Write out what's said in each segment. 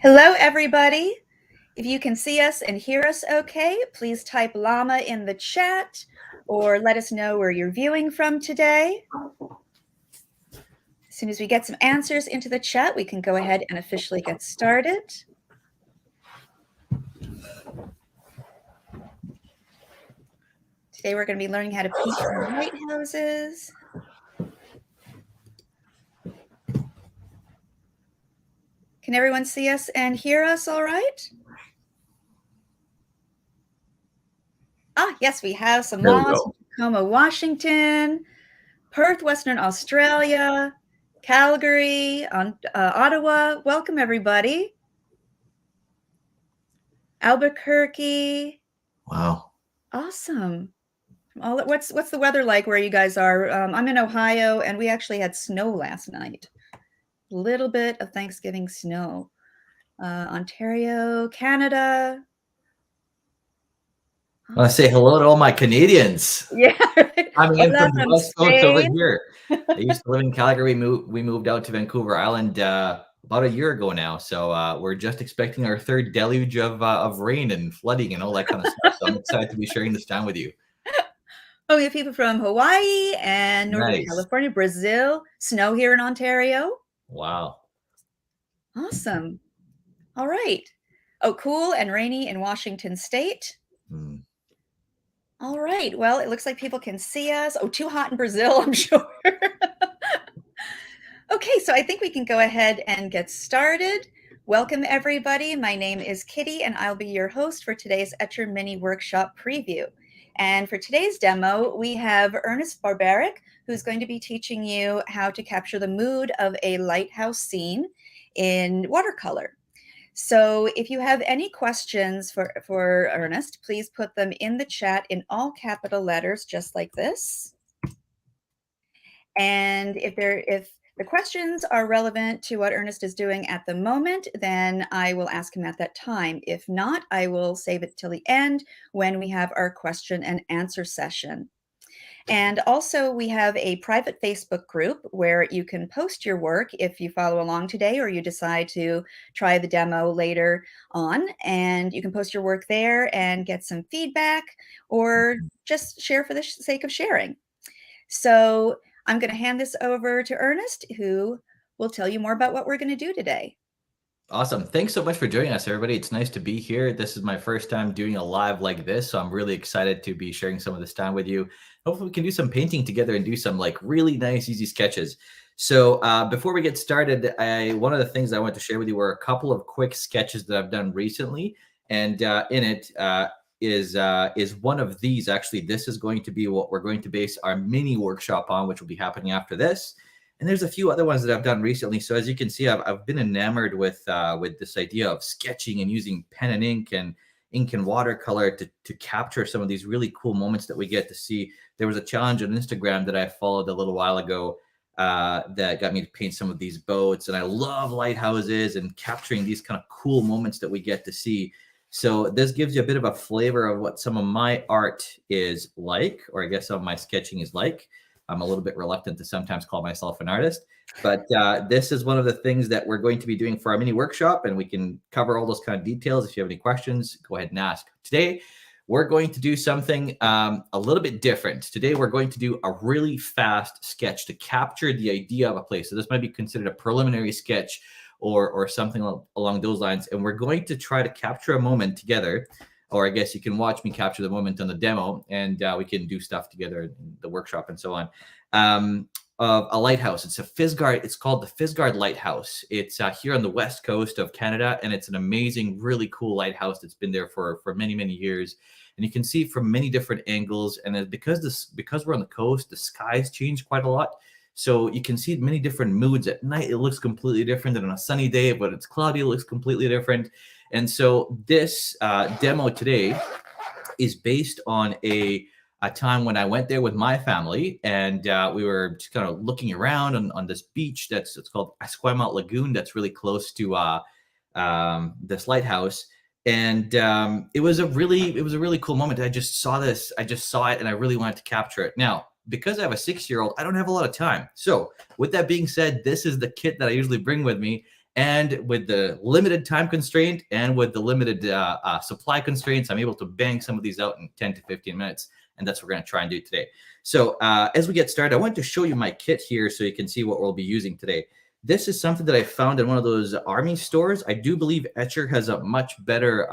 Hello, everybody. If you can see us and hear us okay, please type llama in the chat or let us know where you're viewing from today. As soon as we get some answers into the chat, we can go ahead and officially get started. Today we're going to be learning how to paint some lighthouses. Can everyone see us and hear us all right? Yes, we have some llamas from Tacoma, Washington, Perth, Western Australia, Calgary, Ottawa. Welcome, everybody. Albuquerque. Wow. Awesome. What's the weather like where you guys are? I'm in Ohio, and we actually had snow last night. A little bit of Thanksgiving snow. Ontario, Canada. I want to say hello to all my Canadians. Yeah. I'm in from the West Coast over here. I used to live in Calgary. We moved out to Vancouver Island about a year ago now. So we're just expecting our third deluge of rain and flooding and all that kind of stuff. So I'm excited to be sharing this time with you. Oh, we have people from Hawaii and Northern California, Brazil, snow here in Ontario. Wow. Awesome. All right. Oh, cool and rainy in Washington State. All right. Well, it looks like people can see us. Oh, too hot in Brazil, I'm sure. Okay, so I think we can go ahead and get started. Welcome, everybody. My name is Kitty, and I'll be your host for today's Etcher Mini Workshop preview. And for today's demo, we have Ernest Barbaric, who's going to be teaching you how to capture the mood of a lighthouse scene in watercolor. So if you have any questions for Ernest, please put them in the chat in all capital letters, just like this. And if the questions are relevant to what Ernest is doing at the moment, then I will ask him at that time. If not, I will save it till the end when we have our question and answer session. And also we have a private Facebook group where you can post your work if you follow along today or you decide to try the demo later on. And you can post your work there and get some feedback or just share for the sake of sharing. So I'm going to hand this over to Ernest, who will tell you more about what we're going to do today. Awesome. Thanks so much for joining us, everybody. It's nice to be here. This is my first time doing a live like this, so I'm really excited to be sharing some of this time with you. Hopefully we can do some painting together and do some like really nice, easy sketches. So before we get started, one of the things I want to share with you were a couple of quick sketches that I've done recently. And in it is one of these. Actually, this is going to be what we're going to base our mini workshop on, which will be happening after this. And there's a few other ones that I've done recently. So as you can see, I've been enamored with this idea of sketching and using pen and ink and watercolor to capture some of these really cool moments that we get to see. There was a challenge on Instagram that I followed a little while ago that got me to paint some of these boats. And I love lighthouses and capturing these kind of cool moments that we get to see. So this gives you a bit of a flavor of what some of my art is like, or I guess some of my sketching is like. I'm a little bit reluctant to sometimes call myself an artist, but this is one of the things that we're going to be doing for our mini workshop, and we can cover all those kind of details. If you have any questions, go ahead and ask. Today, we're going to do something a little bit different. Today, we're going to do a really fast sketch to capture the idea of a place. So this might be considered a preliminary sketch or something along those lines, and we're going to try to capture a moment together. Or I guess you can watch me capture the moment on the demo, and we can do stuff together in the workshop and so on. Of a lighthouse. It's called the Fisgard Lighthouse. It's here on the west coast of Canada, and it's an amazing, really cool lighthouse that's been there for many, many years. And you can see from many different angles. And because we're on the coast, the skies change quite a lot. So you can see many different moods. At night, it looks completely different than on a sunny day, but it's cloudy, it looks completely different. And so this demo today is based on a time when I went there with my family, and we were just kind of looking around on this beach it's called Esquimalt Lagoon that's really close to this lighthouse. And it was a really cool moment. I just saw it, and I really wanted to capture it. Now, because I have a 6-year-old, I don't have a lot of time. So with that being said, this is the kit that I usually bring with me. And with the limited time constraint and with the limited supply constraints, I'm able to bang some of these out in 10 to 15 minutes. And that's what we're going to try and do today. So as we get started, I want to show you my kit here so you can see what we'll be using today. This is something that I found in one of those army stores. I do believe Etcher has a much better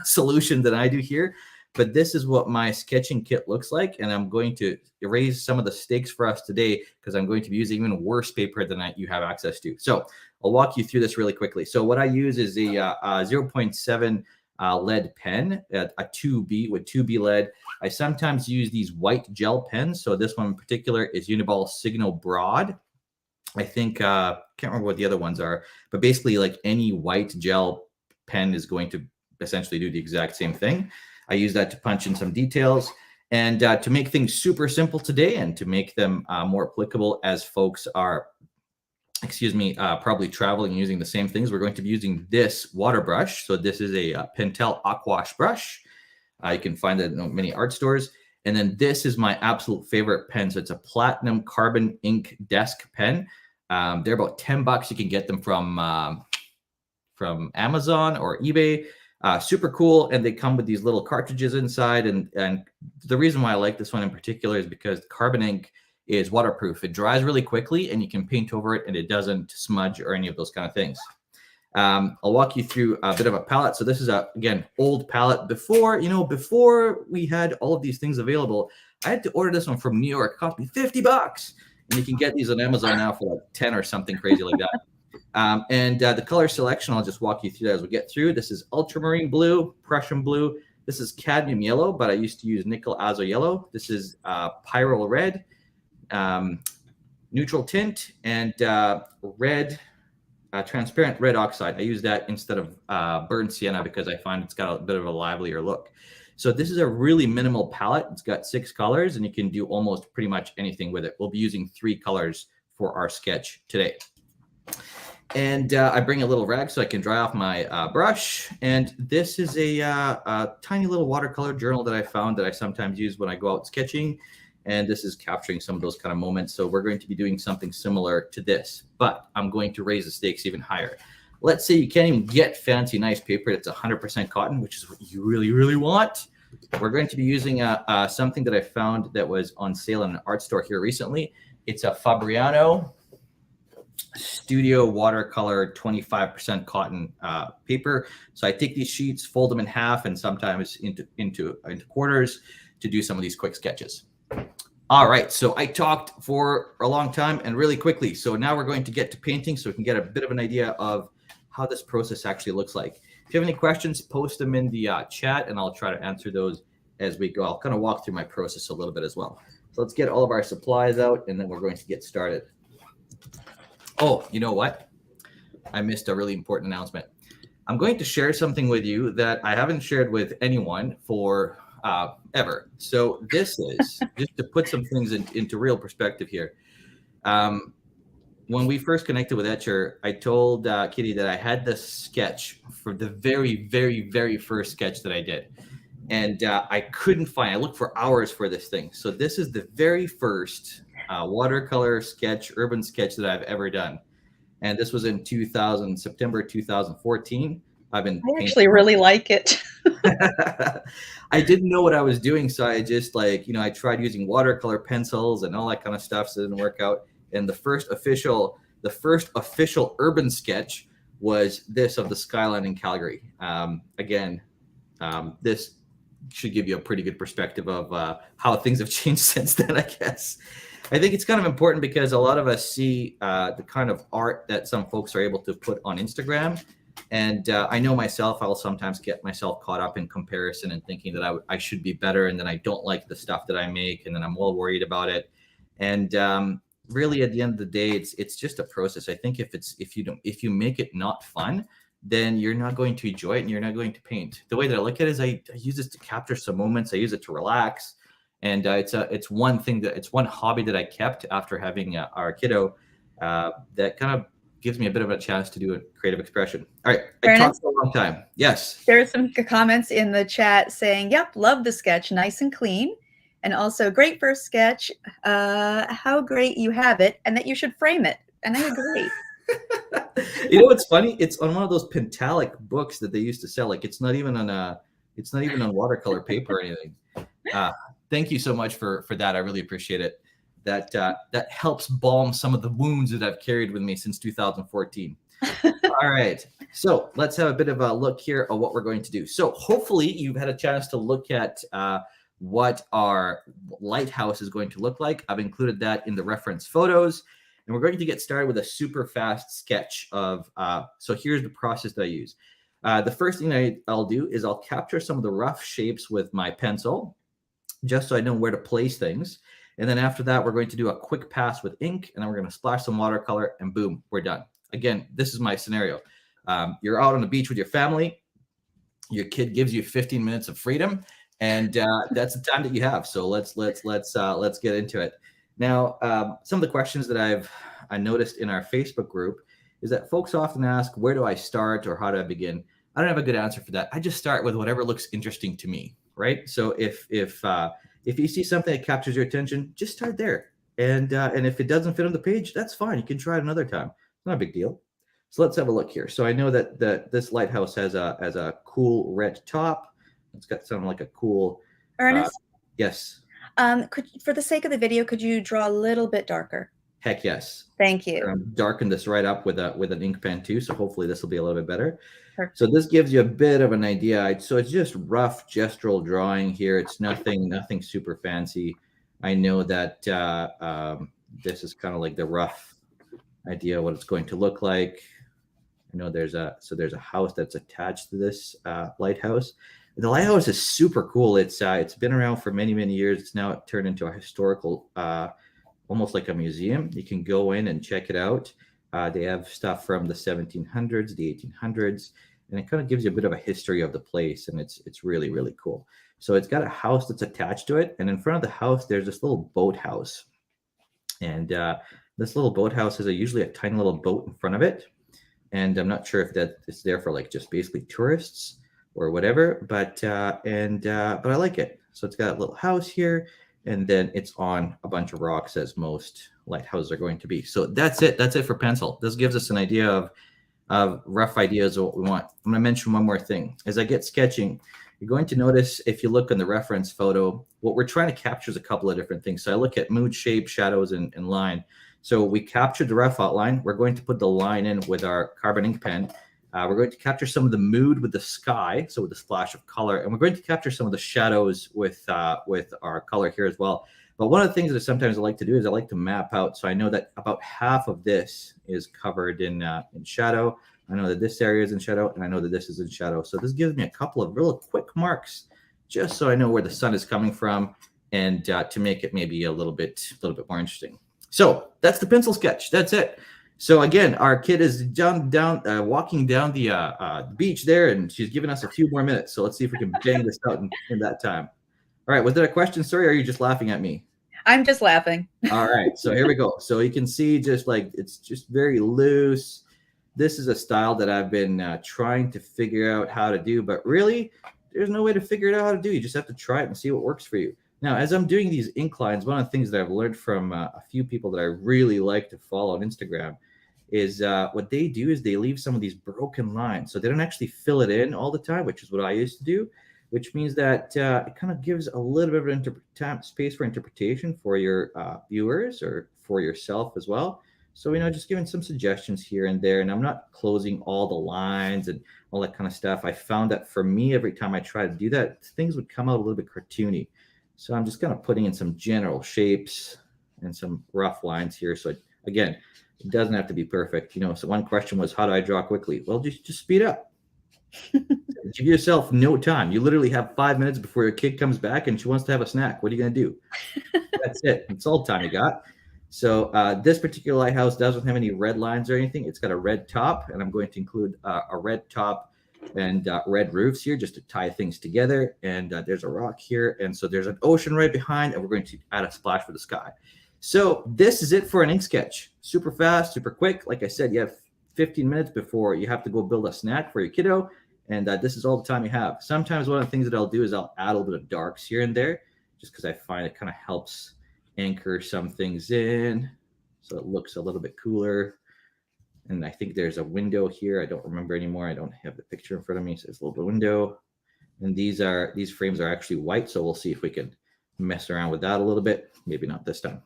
solution than I do here. But this is what my sketching kit looks like. And I'm going to erase some of the stakes for us today because I'm going to be using even worse paper than you have access to. So I'll walk you through this really quickly. So what I use is a 0.7 lead pen, a 2B with 2B lead. I sometimes use these white gel pens. So this one in particular is Uniball Signal Broad. I think, can't remember what the other ones are, but basically like any white gel pen is going to essentially do the exact same thing. I use that to punch in some details and to make things super simple today and to make them more applicable as folks are, probably traveling and using the same things. We're going to be using this water brush. So this is a Pentel Aquash brush. You can find it in many art stores. And then this is my absolute favorite pen. So it's a platinum carbon ink desk pen. They're about $10. You can get them from Amazon or eBay. Super cool, and they come with these little cartridges inside. And the reason why I like this one in particular is because carbon ink is waterproof. It dries really quickly, and you can paint over it, and it doesn't smudge or any of those kind of things. I'll walk you through a bit of a palette. So this is again, old palette. Before we had all of these things available, I had to order this one from New York. It cost me $50, and you can get these on Amazon now for like 10 or something crazy like that. The color selection, I'll just walk you through that as we get through. This is ultramarine blue, Prussian blue. This is cadmium yellow, but I used to use nickel azo yellow. This is pyrrole red, neutral tint, and red, transparent red oxide. I use that instead of burnt sienna because I find it's got a bit of a livelier look. So this is a really minimal palette. It's got 6 colors, and you can do almost pretty much anything with it. We'll be using 3 colors for our sketch today. And I bring a little rag so I can dry off my brush. And this is a tiny little watercolor journal that I found that I sometimes use when I go out sketching. And this is capturing some of those kind of moments. So we're going to be doing something similar to this, but I'm going to raise the stakes even higher. Let's say you can't even get fancy, nice paper that's 100% cotton, which is what you really, really want. We're going to be using something that I found that was on sale in an art store here recently. It's a Fabriano Studio Watercolor 25% cotton paper. So I take these sheets, fold them in half, and sometimes into quarters to do some of these quick sketches. All right, so I talked for a long time and really quickly. So now we're going to get to painting so we can get a bit of an idea of how this process actually looks like. If you have any questions, post them in the chat, and I'll try to answer those as we go. I'll kind of walk through my process a little bit as well. So let's get all of our supplies out, and then we're going to get started. Oh, you know what? I missed a really important announcement. I'm going to share something with you that I haven't shared with anyone for ever. So this is, just to put some things into real perspective here. When we first connected with Etcher, I told Kitty that I had this sketch for the very, very, very first sketch that I did. And I couldn't find, I looked for hours for this thing. So this is the very first watercolor sketch, urban sketch that I've ever done. And this was in September 2014. I actually really like it. I didn't know what I was doing. So I just I tried using watercolor pencils and all that kind of stuff. So it didn't work out. And the first official urban sketch was this of the skyline in Calgary. This should give you a pretty good perspective of how things have changed since then, I guess. I think it's kind of important because a lot of us see the kind of art that some folks are able to put on Instagram. And I know myself, I'll sometimes get myself caught up in comparison and thinking that I should be better, and then I don't like the stuff that I make, and then I'm well worried about it. And really, at the end of the day, it's just a process. I think if you make it not fun, then you're not going to enjoy it and you're not going to paint. The way that I look at it is I use this to capture some moments. I use it to relax. And it's one hobby that I kept after having our kiddo that kind of gives me a bit of a chance to do a creative expression. All right, I talked for a long time. Yes. There's some comments in the chat saying, yep, love the sketch, nice and clean. And also great first sketch, how great you have it and that you should frame it. And I agree. You know what's funny? It's on one of those Pentalic books that they used to sell. Like it's not even on watercolor paper or anything. Uh, Thank you so much for that. I really appreciate it. That helps balm some of the wounds that I've carried with me since 2014. All right. So let's have a bit of a look here at what we're going to do. So hopefully you've had a chance to look at what our lighthouse is going to look like. I've included that in the reference photos. And we're going to get started with a super fast sketch of, so here's the process that I use. The first thing I'll do is I'll capture some of the rough shapes with my pencil, just so I know where to place things. And then after that, we're going to do a quick pass with ink, and then we're going to splash some watercolor, and boom, we're done. Again, this is my scenario. You're out on the beach with your family. Your kid gives you 15 minutes of freedom, and that's the time that you have. So let's get into it. Now, some of the questions that I noticed in our Facebook group is that folks often ask, where do I start or how do I begin? I don't have a good answer for that. I just start with whatever looks interesting to me, right? So if you see something that captures your attention, just start there. And if it doesn't fit on the page, that's fine. You can try it another time. It's not a big deal. So let's have a look here. So I know that this lighthouse has a cool red top. It's got something like a cool. Ernest? Yes. For the sake of the video, could you draw a little bit darker? Heck yes. Thank you. Darken this right up with an ink pen too. So hopefully this will be a little bit better. Perfect. So this gives you a bit of an idea. So it's just rough gestural drawing here. It's nothing super fancy. I know that this is kind of like the rough idea of what it's going to look like. I know there's a house that's attached to this lighthouse. The lighthouse is super cool. It's been around for many, many years. It's now turned into a historical, almost like a museum. You can go in and check it out. They have stuff from the 1700s, the 1800s, and it kind of gives you a bit of a history of the place, and it's really, really cool. So it's got a house that's attached to it, and in front of the house, there's this little boathouse. And this little boathouse has usually a tiny little boat in front of it. And I'm not sure if that is there for like just basically tourists or whatever, but I like it. So it's got a little house here, and then it's on a bunch of rocks, as most lighthouses are going to be. So that's it. That's it for pencil. This gives us an idea of rough ideas of what we want. I'm going to mention one more thing. As I get sketching, you're going to notice, if you look in the reference photo, what we're trying to capture is a couple of different things. So I look at mood, shape, shadows, and line. So we captured the rough outline. We're going to put the line in with our carbon ink pen. We're going to capture some of the mood with the sky, so with a splash of color, and we're going to capture some of the shadows with our color here as well. But one of the things that sometimes I like to do is I like to map out. So I know that about half of this is covered in shadow. I know that this area is in shadow, and I know that this is in shadow. So this gives me a couple of real quick marks, just so I know where the sun is coming from, and to make it maybe a little bit more interesting. So that's the pencil sketch. That's it. So again, our kid is walking down the beach there, and she's giving us a few more minutes. So let's see if we can bang this out in that time. All right. Was there a question, sorry, or are you just laughing at me? I'm just laughing. All right. So here we go. So you can see just like it's just very loose. This is a style that I've been trying to figure out how to do, but really there's no way to figure it out how to do. You just have to try it and see what works for you. Now, as I'm doing these ink lines, one of the things that I've learned from a few people that I really like to follow on Instagram is what they do is they leave some of these broken lines. So they don't actually fill it in all the time, which is what I used to do, which means that it kind of gives a little bit of space for interpretation for your viewers or for yourself as well. So, just giving some suggestions here and there, and I'm not closing all the lines and all that kind of stuff. I found that for me, every time I try to do that, things would come out a little bit cartoony. So I'm just kind of putting in some general shapes and some rough lines here. So again, it doesn't have to be perfect. So one question was, how do I draw quickly? Well, just speed up. Give yourself no time. You literally have 5 minutes before your kid comes back and she wants to have a snack. What are you going to do? That's it. That's all the time you got. So this particular lighthouse doesn't have any red lines or anything. It's got a red top, and I'm going to include a red top and red roofs here just to tie things together. And there's a rock here. And so there's an ocean right behind, and we're going to add a splash for the sky. So this is it for an ink sketch. Super fast, super quick. Like I said, you have 15 minutes before you have to go build a snack for your kiddo. And this is all the time you have. Sometimes one of the things that I'll do is I'll add a little bit of darks here and there, just because I find it kind of helps anchor some things in so it looks a little bit cooler. And I think there's a window here. I don't remember anymore. I don't have the picture in front of me. So it's a little bit of window. And these frames are actually white. So we'll see if we can mess around with that a little bit. Maybe not this time.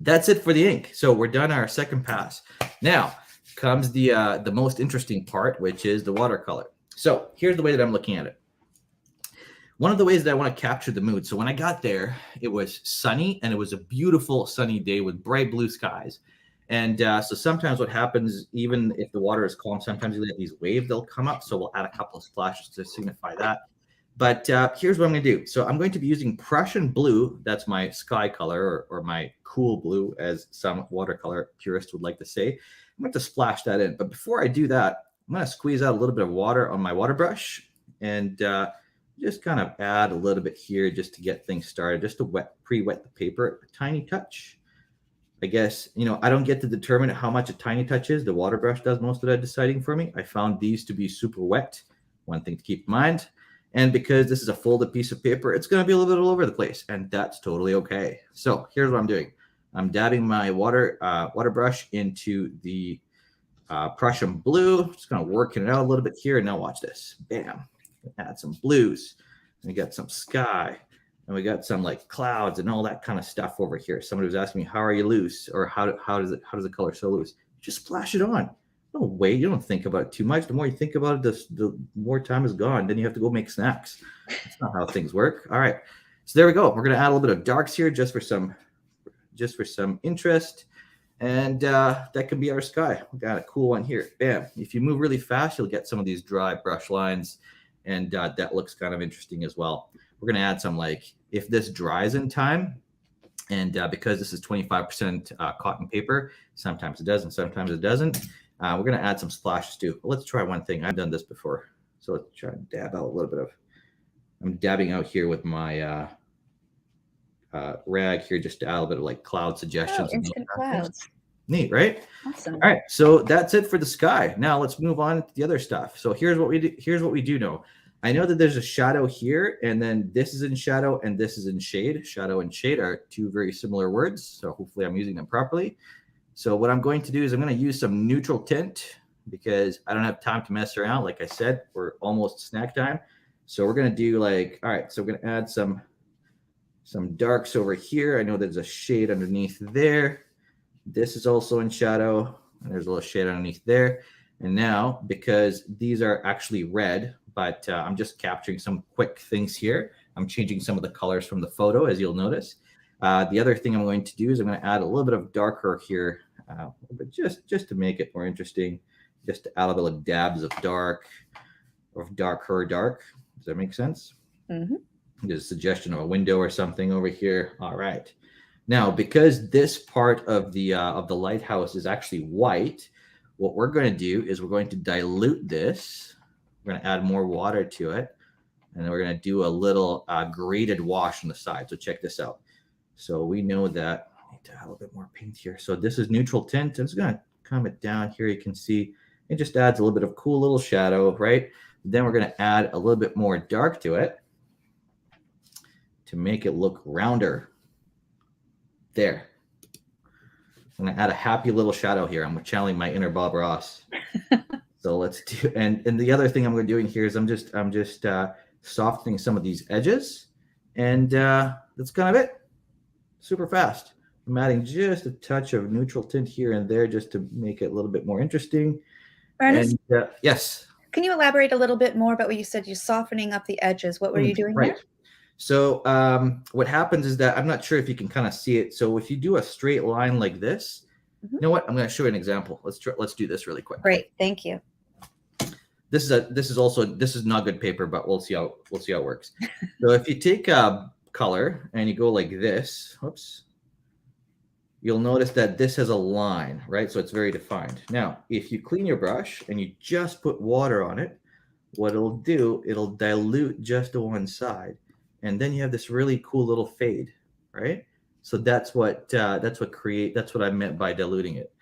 That's it for the ink. So we're done our second pass. Now comes the most interesting part, which is the watercolor. So here's the way that I'm looking at it. One of the ways that I want to capture the mood. So when I got there, it was sunny and it was a beautiful sunny day with bright blue skies. And so sometimes what happens, even if the water is calm, sometimes you get these waves, they'll come up. So we'll add a couple of splashes to signify that. But here's what I'm going to do. So I'm going to be using Prussian blue. That's my sky color or my cool blue, as some watercolor purists would like to say. I'm going to splash that in. But before I do that, I'm going to squeeze out a little bit of water on my water brush and just kind of add a little bit here just to get things started, just to pre-wet the paper a tiny touch. I guess, I don't get to determine how much a tiny touch is. The water brush does most of that deciding for me. I found these to be super wet. One thing to keep in mind. And because this is a folded piece of paper, it's going to be a little bit all over the place, and that's totally okay. So here's what I'm doing. I'm dabbing my water brush into the Prussian blue. Just going to work it out a little bit here, and now watch this. Bam. Add some blues. And we got some sky. And we got some like clouds and all that kind of stuff over here. Somebody was asking me, how are you loose? Or how does the color so loose? Just splash it on. No wait, you don't think about it too much. The more you think about it, the more time is gone. Then you have to go make snacks. That's not how things work. All right. So there we go. We're gonna add a little bit of darks here just for some interest. And that can be our sky. We got a cool one here. Bam. If you move really fast, you'll get some of these dry brush lines. And that looks kind of interesting as well. We're going to add some, like, if this dries in time, and because this is 25% cotton paper, sometimes it does and sometimes it doesn't. We're going to add some splashes too. But let's try one thing. I've done this before. So let's try and dab out a little bit of, I'm dabbing out here with my rag here just to add a little bit of like cloud suggestions. Oh, instant clouds. Neat, right? Awesome. All right, so that's it for the sky. Now let's move on to the other stuff. So here's what we do. Here's what we do know. I know that there's a shadow here, and then this is in shadow, and this is in shade. Shadow and shade are two very similar words, so hopefully I'm using them properly. So what I'm going to do is I'm going to use some neutral tint because I don't have time to mess around. Like I said, we're almost snack time. So we're going to do like, all right, so we're going to add some darks over here. I know there's a shade underneath there. This is also in shadow, and there's a little shade underneath there. And now, because these are actually red, but I'm just capturing some quick things here. I'm changing some of the colors from the photo, as you'll notice. The other thing I'm going to do is I'm going to add a little bit of darker here, but just to make it more interesting, just to add a little dabs of dark, or darker dark. Does that make sense? Mm-hmm. There's a suggestion of a window or something over here. All right. Now, because this part of the lighthouse is actually white, what we're going to do is we're going to dilute this. We're going to add more water to it, and then we're going to do a little graded wash on the side. So check this out. So we know that I need to add a little bit more paint here. So this is neutral tint. I'm just going to come it down here. You can see it just adds a little bit of cool little shadow, right? Then we're going to add a little bit more dark to it to make it look rounder. There. I'm going to add a happy little shadow here. I'm channeling my inner Bob Ross. So let's do, and the other thing I'm doing here is I'm just softening some of these edges, and that's kind of it. Super fast. I'm adding just a touch of neutral tint here and there just to make it a little bit more interesting. Ernest, and, yes. Can you elaborate a little bit more about what you said? You're softening up the edges. What were you doing right there? So what happens is that I'm not sure if you can kind of see it. So if you do a straight line like this, you know what? I'm going to show you an example. Let's do this really quick. Great, thank you. This is not good paper, but we'll see how it works. So if you take color and you go like this, whoops, you'll notice that this has a line, right? So it's very defined. Now, if you clean your brush and you just put water on it, what it'll do, it'll dilute just to one side. And then you have this really cool little fade, right? So that's what I meant by diluting it.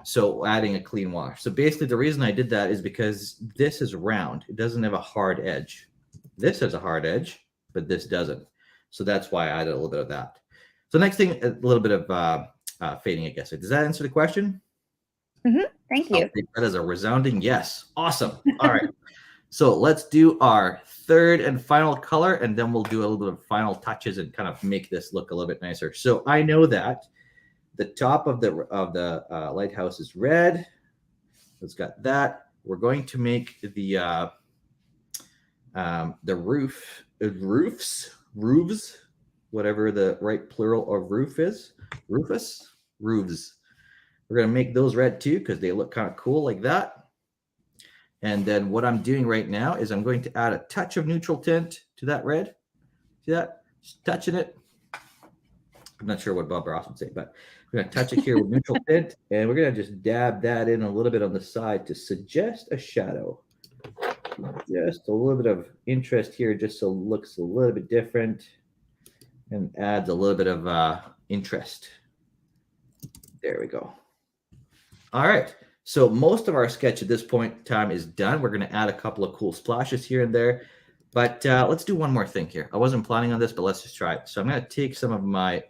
So adding a clean wash. So basically the reason I did that is because this is round. It doesn't have a hard edge. This has a hard edge, but this doesn't. So that's why I added a little bit of that. So next thing, a little bit of fading, I guess. Does that answer the question? Thank I'll you. take that as a resounding yes. Awesome. All right. So let's do our third and final color, and then we'll do a little bit of final touches and kind of make this look a little bit nicer. So I know that the top of the lighthouse is red. It's got that. We're going to make the roofs, whatever the right plural of roof is, roofs. We're going to make those red too because they look kind of cool like that. And then what I'm doing right now is I'm going to add a touch of neutral tint to that red. See that? Just touching it. I'm not sure what Bob Ross would say, but we're going to touch it here with neutral tint, and we're going to just dab that in a little bit on the side to suggest a shadow. Just a little bit of interest here, just so it looks a little bit different and adds a little bit of interest. There we go. All right. So most of our sketch at this point in time is done. We're going to add a couple of cool splashes here and there. But let's do one more thing here. I wasn't planning on this, but let's just try it. So I'm going to take some of my,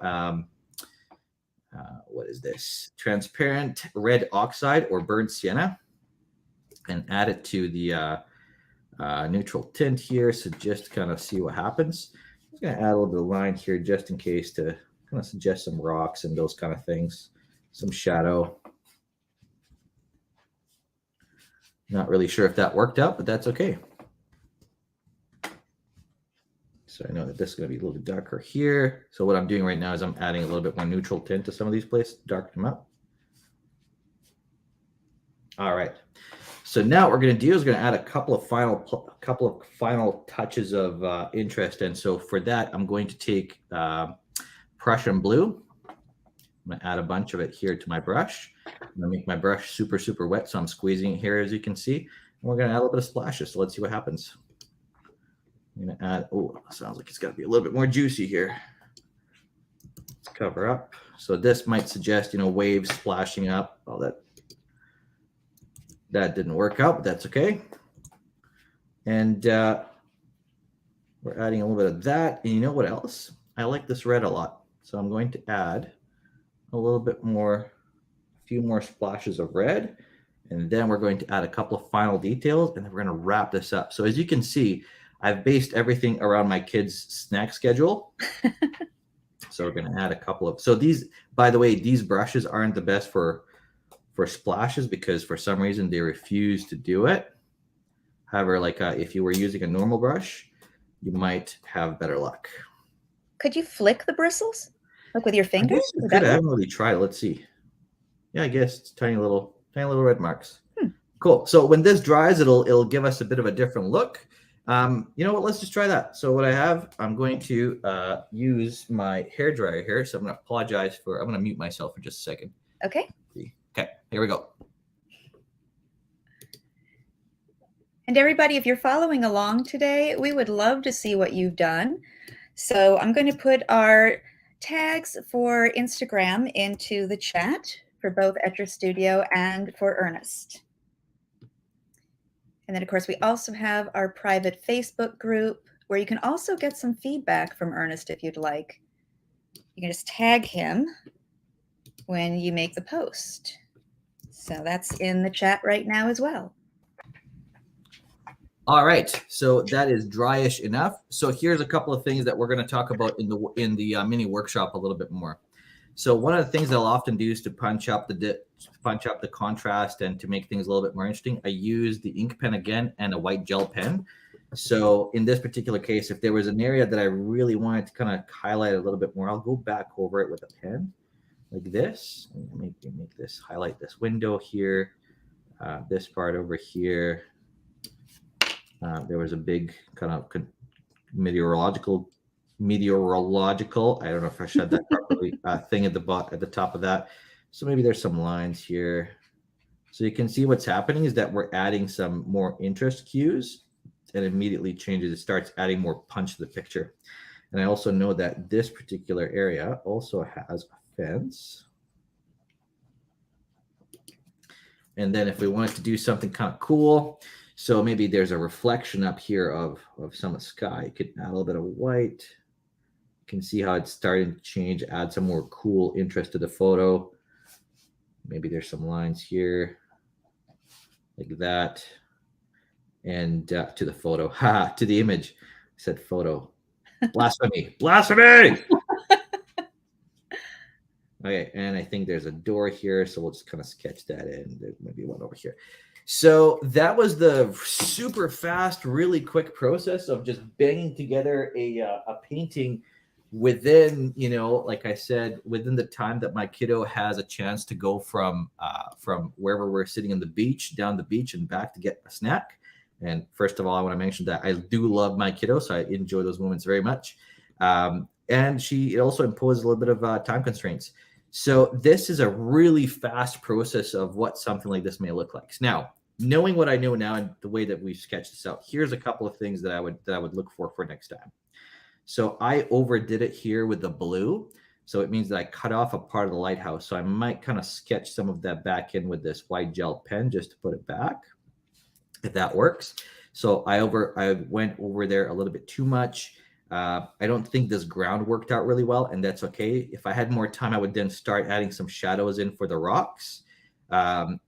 what is this? Transparent red oxide or burnt sienna and add it to the neutral tint here. So just kind of see what happens. I'm just going to add a little bit of line here just in case to kind of suggest some rocks and those kind of things. Some shadow. Not really sure if that worked out, but that's okay. So I know that this is going to be a little bit darker here. So what I'm doing right now is I'm adding a little bit more neutral tint to some of these places, darken them up. All right. So now what we're going to do is going to add a couple of final touches of interest. And so for that, I'm going to take Prussian blue. I'm going to add a bunch of it here to my brush. I'm going to make my brush super, super wet. So I'm squeezing it here, as you can see. And we're going to add a little bit of splashes. So let's see what happens. I'm going to add, oh, sounds like it's got to be a little bit more juicy here. Let's cover up. So this might suggest, waves splashing up. Oh, that didn't work out, but that's okay. And we're adding a little bit of that. And you know what else? I like this red a lot. So I'm going to add a little bit more, a few more splashes of red. And then we're going to add a couple of final details, and then we're going to wrap this up. So as you can see, I've based everything around my kids' snack schedule. So we're going to add a couple of, so these, by the way, these brushes aren't the best for splashes because for some reason they refuse to do it. However, like if you were using a normal brush, you might have better luck. Could you flick the bristles? Like with your finger? I haven't really tried. Let's see. Yeah, I guess it's tiny little red marks. Cool. So when this dries, it'll give us a bit of a different look. You know what? Let's just try that. So what I have, I'm going to use my hair dryer here. So I'm going to apologize for. I'm going to mute myself for just a second. Okay. Okay. Here we go. And everybody, if you're following along today, we would love to see what you've done. So I'm going to put our tags for Instagram into the chat for both Etcher Studio and for Ernest. And then, of course, we also have our private Facebook group where you can also get some feedback from Ernest if you'd like. You can just tag him when you make the post. So that's in the chat right now as well. All right, so that is dryish enough. So here's a couple of things that we're going to talk about in the mini workshop a little bit more. So one of the things I'll often do is to punch up the contrast and to make things a little bit more interesting. I use the ink pen again and a white gel pen. So in this particular case, if there was an area that I really wanted to kind of highlight a little bit more, I'll go back over it with a pen like this. Make this, highlight this window here, this part over here. There was a big kind of meteorological, I don't know if I said that properly, thing at the top of that. So maybe there's some lines here. So you can see what's happening is that we're adding some more interest cues and immediately changes. It starts adding more punch to the picture. And I also know that this particular area also has a fence. And then if we wanted to do something kind of cool, so maybe there's a reflection up here of some sky. You could add a little bit of white. You can see how it's starting to change, add some more cool interest to the photo. Maybe there's some lines here like that. And to the photo, to the image. I said photo. Blasphemy. Blasphemy! Okay, and I think there's a door here, so we'll just kind of sketch that in. There's maybe one over here. So that was the super fast, really quick process of just banging together a painting within, like I said, within the time that my kiddo has a chance to go from wherever we're sitting on the beach, down the beach and back to get a snack. And first of all, I want to mention that I do love my kiddo, so I enjoy those moments very much. And it also imposes a little bit of time constraints. So this is a really fast process of what something like this may look like. Now, knowing what I know now and the way that we've sketched this out, here's a couple of things that I would look for next time. So I overdid it here with the blue. So it means that I cut off a part of the lighthouse. So I might kind of sketch some of that back in with this white gel pen just to put it back, if that works. So I went over there a little bit too much. I don't think this ground worked out really well, and that's okay. If I had more time, I would then start adding some shadows in for the rocks, and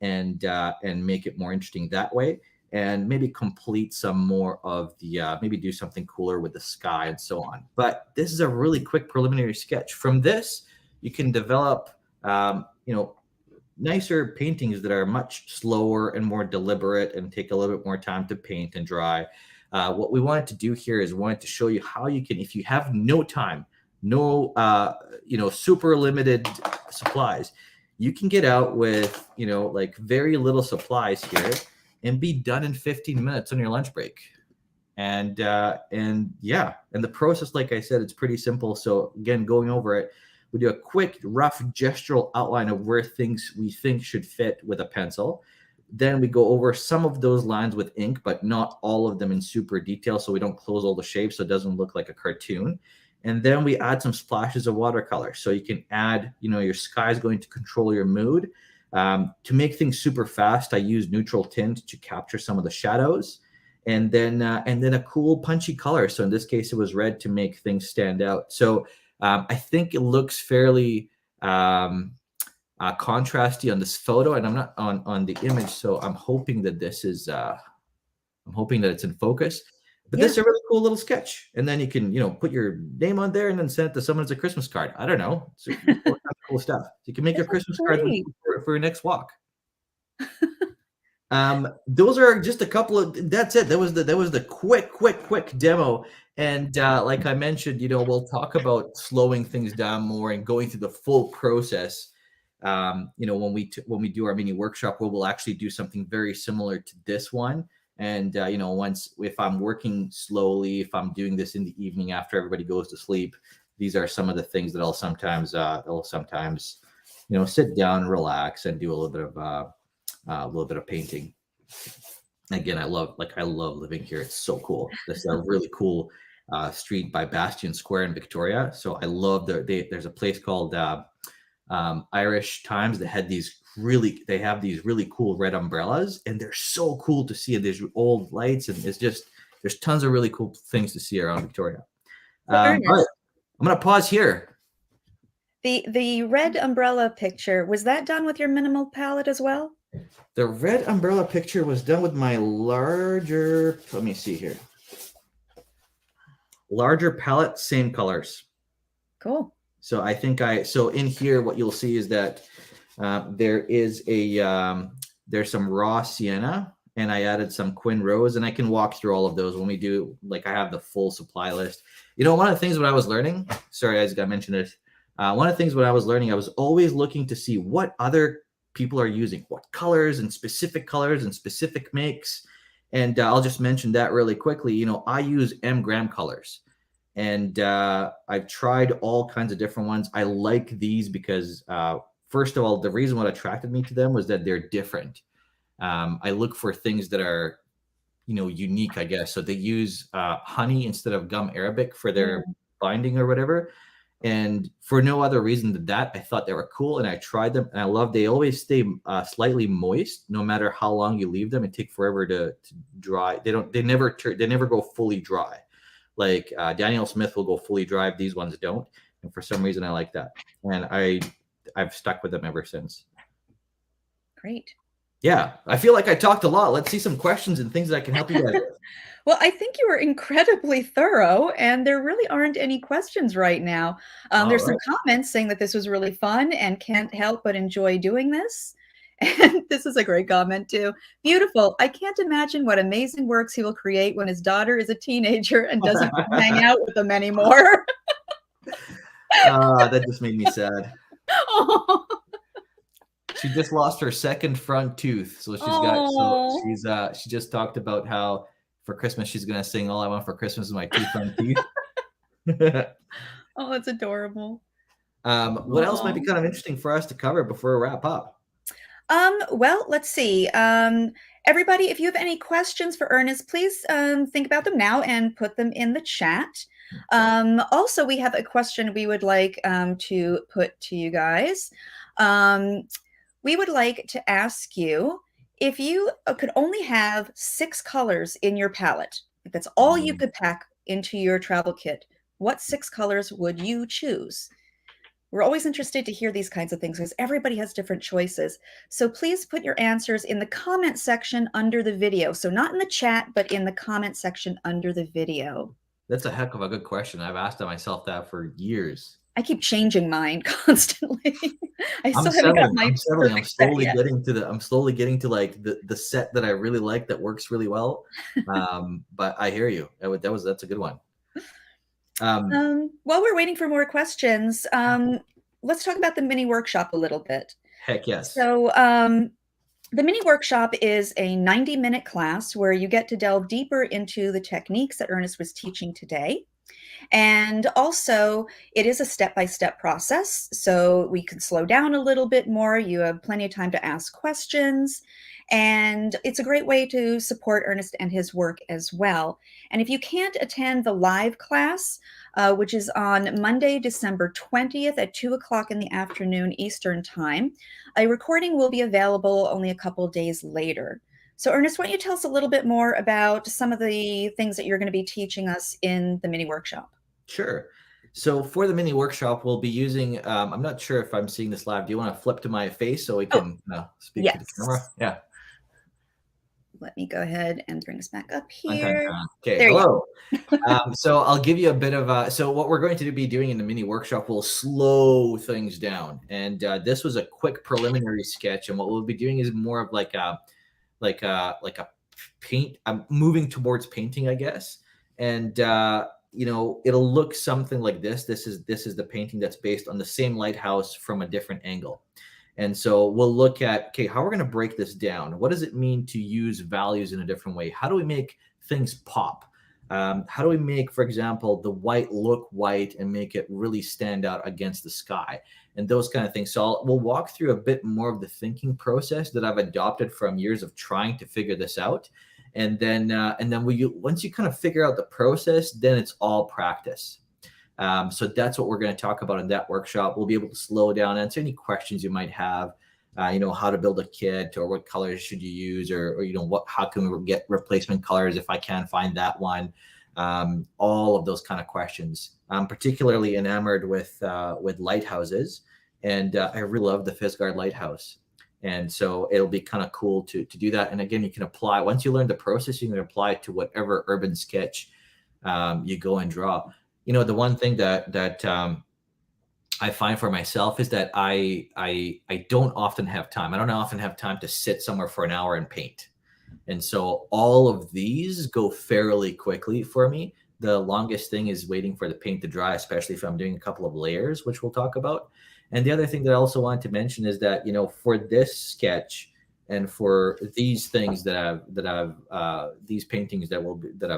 make it more interesting that way, and maybe complete some more of the maybe do something cooler with the sky and so on. But this is a really quick preliminary sketch. From this, you can develop nicer paintings that are much slower and more deliberate and take a little bit more time to paint and dry. What we wanted to do here is wanted to show you how you can, if you have no time, no super limited supplies, you can get out with like very little supplies here and be done in 15 minutes on your lunch break. And the process, like I said, it's pretty simple. So again, going over it, we do a quick rough gestural outline of where things we think should fit with a pencil. Then we go over some of those lines with ink, but not all of them in super detail, so we don't close all the shapes so it doesn't look like a cartoon. And then we add some splashes of watercolor. So you can add, your sky is going to control your mood. To make things super fast, I use neutral tint to capture some of the shadows. And then a cool punchy color. So in this case, it was red to make things stand out. So I think it looks fairly contrasty on this photo, and I'm not on the image, so I'm hoping that this is I'm hoping that it's in focus. But this is a really cool little sketch, and then you can put your name on there and then send it to someone as a Christmas card. I don't know, it's all kinds of cool stuff. You can make your Christmas cards for your next walk. Those are just a couple of, that's it. That was the quick demo. And like I mentioned, we'll talk about slowing things down more and going through the full process. When we do our mini workshop, we'll actually do something very similar to this one. And if I'm working slowly, if I'm doing this in the evening after everybody goes to sleep, these are some of the things that I'll sometimes sit down and relax and do a little bit of painting. Again, I love living here. It's so cool. This is a really cool street by Bastion Square in Victoria. So I love there's a place called Irish Times that have these really cool red umbrellas, and they're so cool to see. And there's old lights, and there's tons of really cool things to see around Victoria. All right, I'm gonna pause here. The red umbrella picture, was that done with your minimal palette as well? The red umbrella picture was done with my larger, let me see here. Larger palette, same colors. Cool. So I think so in here, what you'll see is that there's some raw sienna, and I added some Quin Rose, and I can walk through all of those when we do, like I have the full supply list. One of the things when I was learning, sorry, I mentioned it. One of the things when I was learning, I was always looking to see what other people are using, what colors and specific makes. And I'll just mention that really quickly. I use M-gram colors, and I've tried all kinds of different ones. I like these because first of all, the reason what attracted me to them was that they're different. I look for things that are, unique, I guess. So they use honey instead of gum arabic for their binding or whatever. And for no other reason than that, I thought they were cool, and I tried them, and I love. They always stay slightly moist, no matter how long you leave them. It takes forever to dry. They never go fully dry. Like Daniel Smith will go fully dry. These ones don't, and for some reason I like that, and I've stuck with them ever since. Great. Yeah, I feel like I talked a lot. Let's see some questions and things that I can help you guys with. Well, I think you were incredibly thorough, and there really aren't any questions right now. All There's some right. comments saying that this was really fun and can't help but enjoy doing this. And this is a great comment too. Beautiful. I can't imagine what amazing works he will create when his daughter is a teenager and doesn't hang out with them anymore. That just made me sad. Oh. She just lost her second front tooth, so she just talked about how for Christmas she's gonna sing "All I Want for Christmas Is My Two Front Teeth." Oh, that's adorable. What else might be kind of interesting for us to cover before we wrap up? Well, let's see. Everybody, if you have any questions for Ernest, please think about them now and put them in the chat. Also, we have a question we would like to put to you guys. We would like to ask you if you could only have 6 colors in your palette, if that's all you could pack into your travel kit, what 6 colors would you choose? We're always interested to hear these kinds of things because everybody has different choices. So please put your answers in the comment section under the video. So not in the chat, but in the comment section under the video. That's a heck of a good question. I've asked myself that for years. I keep changing mine constantly. I I'm still haven't got my settling. I'm perfect set slowly yet. getting to like the set that I really like that works really well. But I hear you. That's a good one. While we're waiting for more questions, let's talk about the mini workshop a little bit. Heck yes. So the mini workshop is a 90-minute class where you get to delve deeper into the techniques that Ernest was teaching today. And also, it is a step-by-step process, so we can slow down a little bit more. You have plenty of time to ask questions, and it's a great way to support Ernest and his work as well. And if you can't attend the live class, which is on Monday, December 20th at 2 o'clock in the afternoon Eastern Time, a recording will be available only a couple days later. So Ernest, why don't you tell us a little bit more about some of the things that you're going to be teaching us in the mini workshop? Sure. So for the mini workshop, we'll be using, I'm not sure if I'm seeing this live. Do you want to flip to my face so we can speak to the camera? Yeah. Let me go ahead and bring us back up here. Okay, hello. So I'll give you a bit of so what we're going to be doing in the mini workshop will slow things down. And this was a quick preliminary sketch. And what we'll be doing is more of like a paint. I'm moving towards painting, I guess. And it'll look something like this. This is the painting that's based on the same lighthouse from a different angle. And so we'll look at, okay, how we're going to break this down. What does it mean to use values in a different way? How do we make things pop? How do we make, for example, the white look white and make it really stand out against the sky and those kind of things? So we'll walk through a bit more of the thinking process that I've adopted from years of trying to figure this out. And then once you kind of figure out the process, then it's all practice. So that's what we're going to talk about in that workshop. We'll be able to slow down, answer any questions you might have, how to build a kit or what colors should you use or how can we get replacement colors if I can't find that one. All of those kind of questions. I'm particularly enamored with lighthouses, and I really love the Fisgard Lighthouse. And so it'll be kind of cool to do that. And again, you can apply, once you learn the process, you can apply it to whatever urban sketch you go and draw. The one thing that I find for myself is that I don't often have time. I don't often have time to sit somewhere for an hour and paint. And so all of these go fairly quickly for me. The longest thing is waiting for the paint to dry, especially if I'm doing a couple of layers, which we'll talk about. And the other thing that I also wanted to mention is that, for this sketch and for these things these paintings that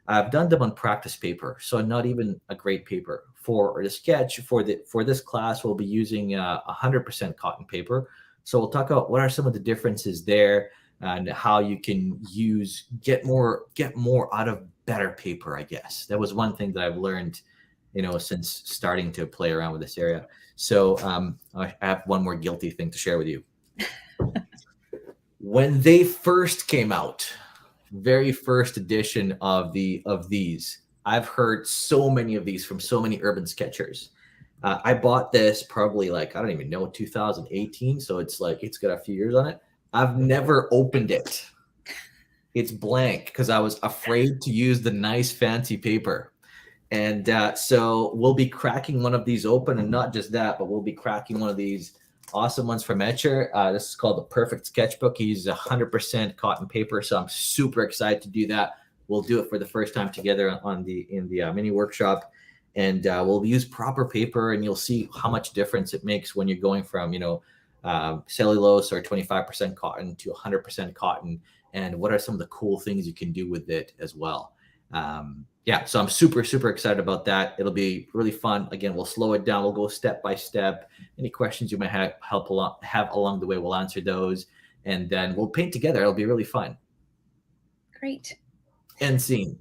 I've done them on practice paper, so not even a great paper. For the sketch for this class, we'll be using 100% cotton paper. So we'll talk about what are some of the differences there and how you can get more out of better paper. I guess that was one thing that I've learned, since starting to play around with this area. So I have one more guilty thing to share with you. When they first came out, very first edition of these, I've heard so many of these from so many urban sketchers, I bought this probably like, I don't even know, 2018. So it's like, it's got a few years on it. I've never opened it. It's blank because I was afraid to use the nice fancy paper. And so we'll be cracking one of these open, and not just that, but we'll be cracking one of these awesome ones from Etcher. This is called the Perfect Sketchbook. He uses 100% cotton paper, so I'm super excited to do that. We'll do it for the first time together in the mini workshop, and we'll use proper paper, and you'll see how much difference it makes when you're going from cellulose or 25% cotton to 100% cotton, and what are some of the cool things you can do with it as well. Yeah, so I'm super, super excited about that. It'll be really fun. Again, we'll slow it down. We'll go step by step. Any questions you might have along the way, we'll answer those. And then we'll paint together. It'll be really fun. Great. End scene.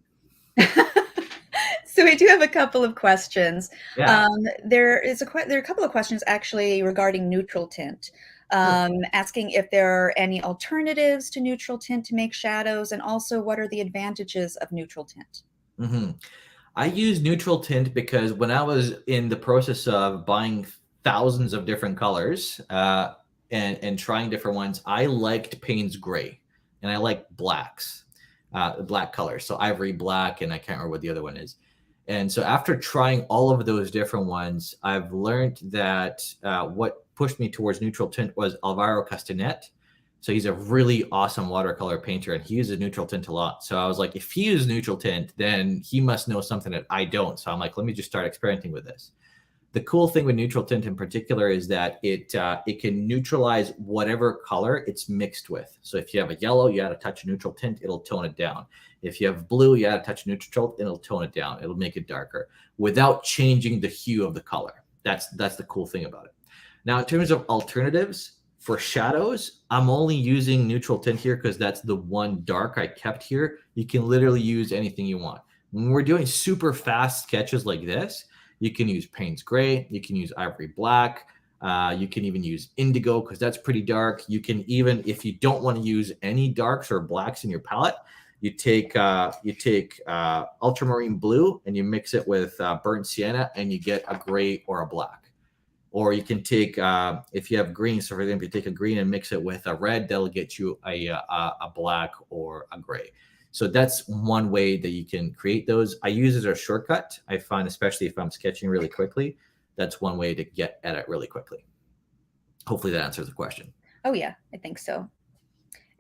So we do have a couple of questions. Yeah. There are a couple of questions actually regarding neutral tint. Asking if there are any alternatives to neutral tint to make shadows, and also what are the advantages of neutral tint? Mm-hmm. I use neutral tint because when I was in the process of buying thousands of different colors and trying different ones, I liked Payne's gray and I like blacks, black colors. So ivory black, and I can't remember what the other one is. And so after trying all of those different ones, I've learned that what pushed me towards neutral tint was Alvaro Castanet. So he's a really awesome watercolor painter, and he uses neutral tint a lot. So I was like, if he uses neutral tint, then he must know something that I don't. So I'm like, let me just start experimenting with this. The cool thing with neutral tint in particular is that it can neutralize whatever color it's mixed with. So if you have a yellow, you add a touch of neutral tint, it'll tone it down. If you have blue, you add a touch of neutral tint, it'll tone it down. It'll make it darker without changing the hue of the color. That's the cool thing about it. Now, in terms of alternatives, for shadows, I'm only using neutral tint here because that's the one dark I kept here. You can literally use anything you want. When we're doing super fast sketches like this, you can use Payne's gray, you can use ivory black, you can even use indigo because that's pretty dark. You can even, if you don't want to use any darks or blacks in your palette, you take ultramarine blue and you mix it with burnt sienna, and you get a gray or a black. Or you can take, if you have green, so for example, you take a green and mix it with a red, that'll get you a black or a gray. So that's one way that you can create those. I use it as a shortcut. I find, especially if I'm sketching really quickly, that's one way to get at it really quickly. Hopefully that answers the question. Oh yeah, I think so.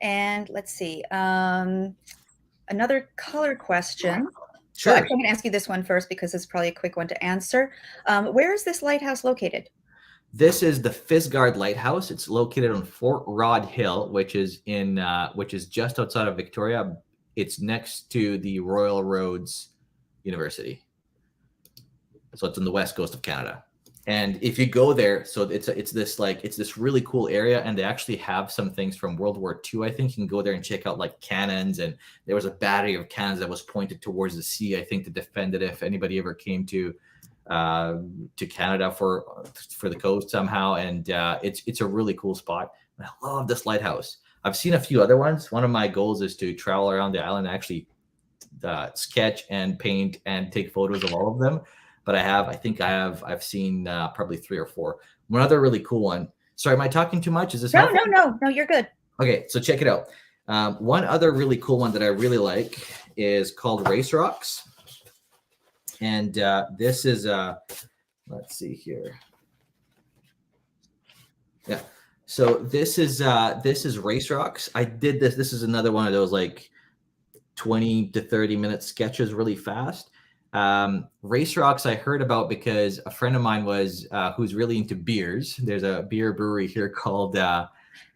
And let's see, another color question. Sure. So I'm going to ask you this one first because it's probably a quick one to answer. Where is this lighthouse located? This is the Fisgard Lighthouse. It's located on Fort Rod Hill, which is just outside of Victoria. It's next to the Royal Roads University. So it's on the west coast of Canada. And if you go there, so it's this really cool area, and they actually have some things from World War II. I think you can go there and check out like cannons, and there was a battery of cannons that was pointed towards the sea, I think, to defend it if anybody ever came to Canada for the coast somehow. And it's a really cool spot. And I love this lighthouse. I've seen a few other ones. One of my goals is to travel around the island and actually sketch and paint and take photos of all of them. But I've seen probably 3 or 4. One other really cool one. Sorry, am I talking too much? Is this helpful? No, you're good. Okay, so check it out. One other really cool one that I really like is called Race Rocks. And this is, let's see here. Yeah. So this is Race Rocks. I did this. This is another one of those like 20 to 30 minute sketches really fast. Race Rocks I heard about because a friend of mine was who's really into beers. There's a beer brewery here called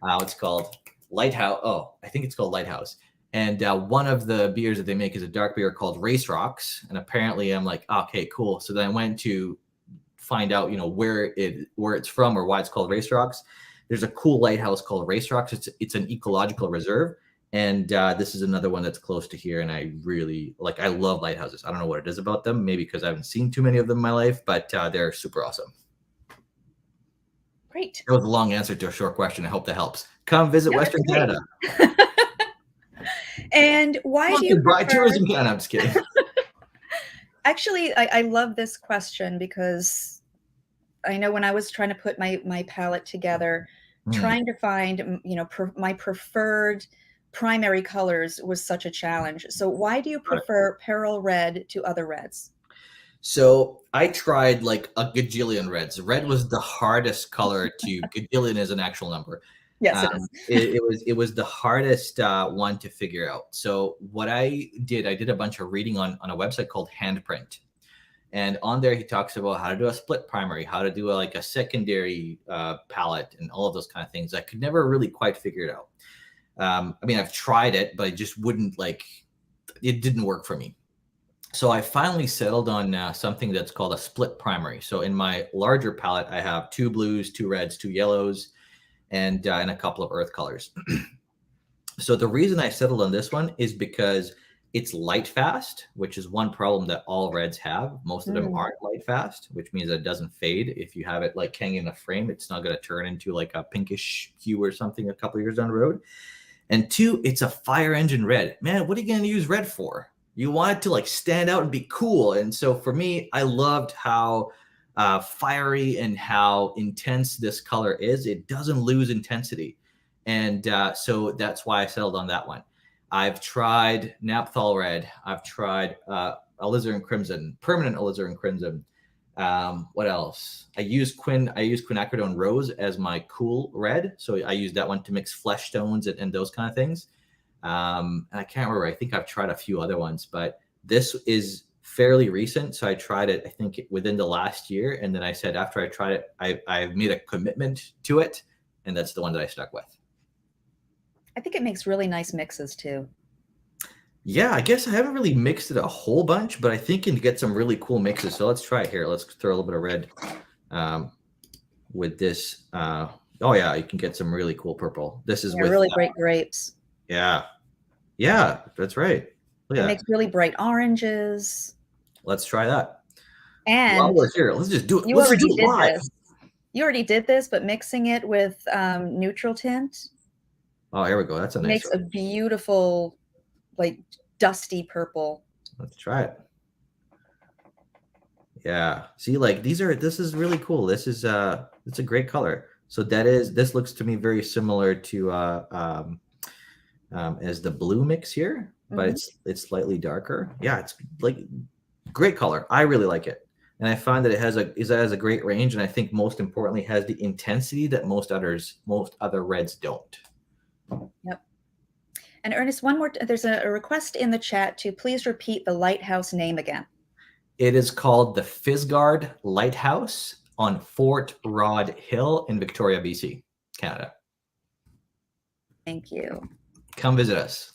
what's called Lighthouse. Oh, I think it's called Lighthouse. And one of the beers that they make is a dark beer called Race Rocks. And apparently I'm like, okay, cool. So then I went to find out, where it's from or why it's called Race Rocks. There's a cool lighthouse called Race Rocks. It's an ecological reserve. And this is another one that's close to here. And I really I love lighthouses. I don't know what it is about them. Maybe because I haven't seen too many of them in my life, but they're super awesome. Great. That was a long answer to a short question. I hope that helps. Come visit Western Canada. And why do you prefer tourism Canada? I'm just kidding. Actually, I love this question because I know when I was trying to put my palette together, trying to find, you know, my preferred primary colors was such a challenge. So why do you prefer Peril Red to other reds? So I tried like a gajillion reds. Red was the hardest color to gajillion is an actual number. Yes, it is. It was the hardest one to figure out. So what I did a bunch of reading on a website called Handprint. And on there, he talks about how to do a split primary, how to do like a secondary palette and all of those kind of things. I could never really quite figure it out. I mean, I've tried it, but it just wouldn't it didn't work for me. So I finally settled on something that's called a split primary. So in my larger palette, I have 2 blues, 2 reds, 2 yellows, and a couple of earth colors. So the reason I settled on this one is because it's light fast, which is one problem that all reds have. Most of them aren't light fast, which means that it doesn't fade. If you have it like hanging in a frame, it's not going to turn into like a pinkish hue or something a couple of years down the road. And 2, it's a fire engine red. Man, what are you going to use red for? You want it to like stand out and be cool. And so for me, I loved how fiery and how intense this color is. It doesn't lose intensity. And so that's why I settled on that one. I've tried Naphthol Red. I've tried Alizarin Crimson, permanent Alizarin Crimson. What else? I use quinacridone Rose as my cool red. So I use that one to mix flesh tones and those kind of things. And I can't remember. I think I've tried a few other ones, but this is fairly recent. So I tried it, I think, within the last year. And then I said, after I tried it, I've made a commitment to it. And that's the one that I stuck with. I think it makes really nice mixes too. Yeah, I guess I haven't really mixed it a whole bunch, but I think you can get some really cool mixes. So let's try it here. Let's throw a little bit of red with this. Oh yeah, you can get some really cool purple. This is with really great grapes. Yeah, that's right. Look at that. Makes really bright oranges. Let's try that. And while we're here, let's just do it. You already did this, but mixing it with neutral tint. Oh, here we go. That's a nice makes a beautiful, like dusty purple. Let's try it. Yeah. See, like this is really cool. This is it's a great color. So this looks to me very similar to as the blue mix here, but it's slightly darker. Yeah, it's like great color. I really like it. And I find that it has a great range, and I think most importantly has the intensity that most other reds don't. Yep. And Ernest, there's a request in the chat to please repeat the lighthouse name again. It is called the Fisgard Lighthouse on Fort Rod Hill in Victoria, BC, Canada. Thank you. Come visit us.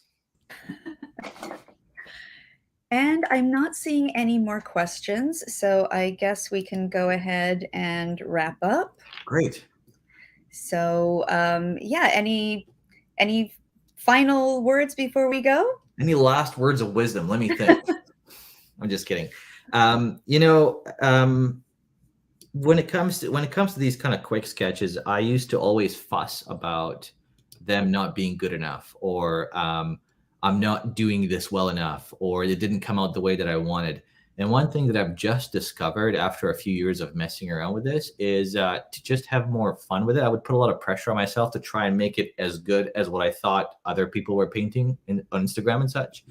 And I'm not seeing any more questions, so I guess we can go ahead and wrap up. Great. So yeah, any final words before we go? Any last words of wisdom? Let me think. I'm just kidding. When it comes to these kind of quick sketches, I used to always fuss about them not being good enough, or I'm not doing this well enough, or it didn't come out the way that I wanted. And one thing that I've just discovered after a few years of messing around with this is to just have more fun with it. I would put a lot of pressure on myself to try and make it as good as what I thought other people were painting on Instagram and such.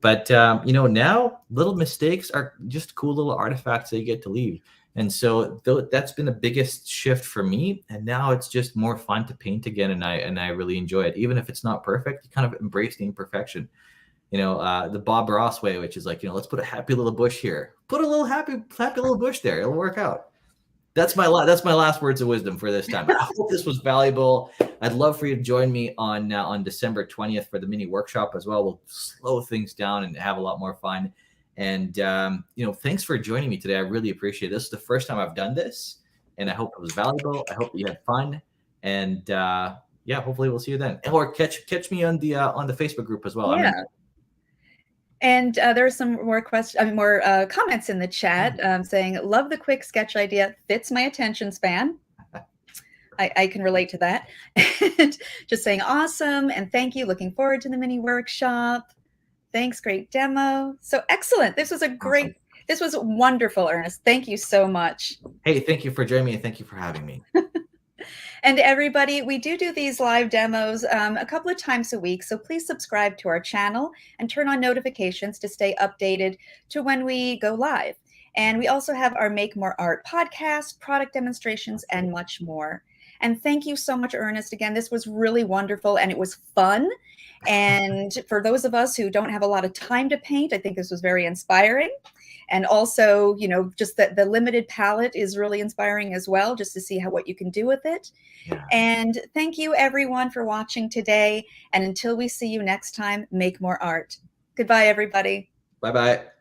But, now little mistakes are just cool little artifacts that you get to leave. And so that's been the biggest shift for me. And now it's just more fun to paint again. And I really enjoy it. Even if it's not perfect, you kind of embrace the imperfection. The Bob Ross way, which is like, let's put a happy little bush here. Put a little happy little bush there. It'll work out. That's my last words of wisdom for this time. I hope this was valuable. I'd love for you to join me on December 20th for the mini workshop as well. We'll slow things down and have a lot more fun. And, thanks for joining me today. I really appreciate it. This is the first time I've done this, and I hope it was valuable. I hope you had fun. And, hopefully we'll see you then. Or catch me on the Facebook group as well. Yeah. And there's some more comments in the chat saying, love the quick sketch idea, fits my attention span. I can relate to that. And just saying awesome, and thank you, looking forward to the mini workshop. Thanks, great demo. So excellent. This was a great, This was wonderful, Ernest. Thank you so much. Hey, thank you for joining me and thank you for having me. And everybody, we do these live demos a couple of times a week, so please subscribe to our channel and turn on notifications to stay updated to when we go live. And we also have our Make More Art podcast, product demonstrations, and much more. And thank you so much, Ernest. Again, this was really wonderful and it was fun. And for those of us who don't have a lot of time to paint, I think this was very inspiring. And also, you know, just that the limited palette is really inspiring as well, just to see what you can do with it. Yeah. And thank you everyone for watching today. And until we see you next time, make more art. Goodbye, everybody. Bye-bye.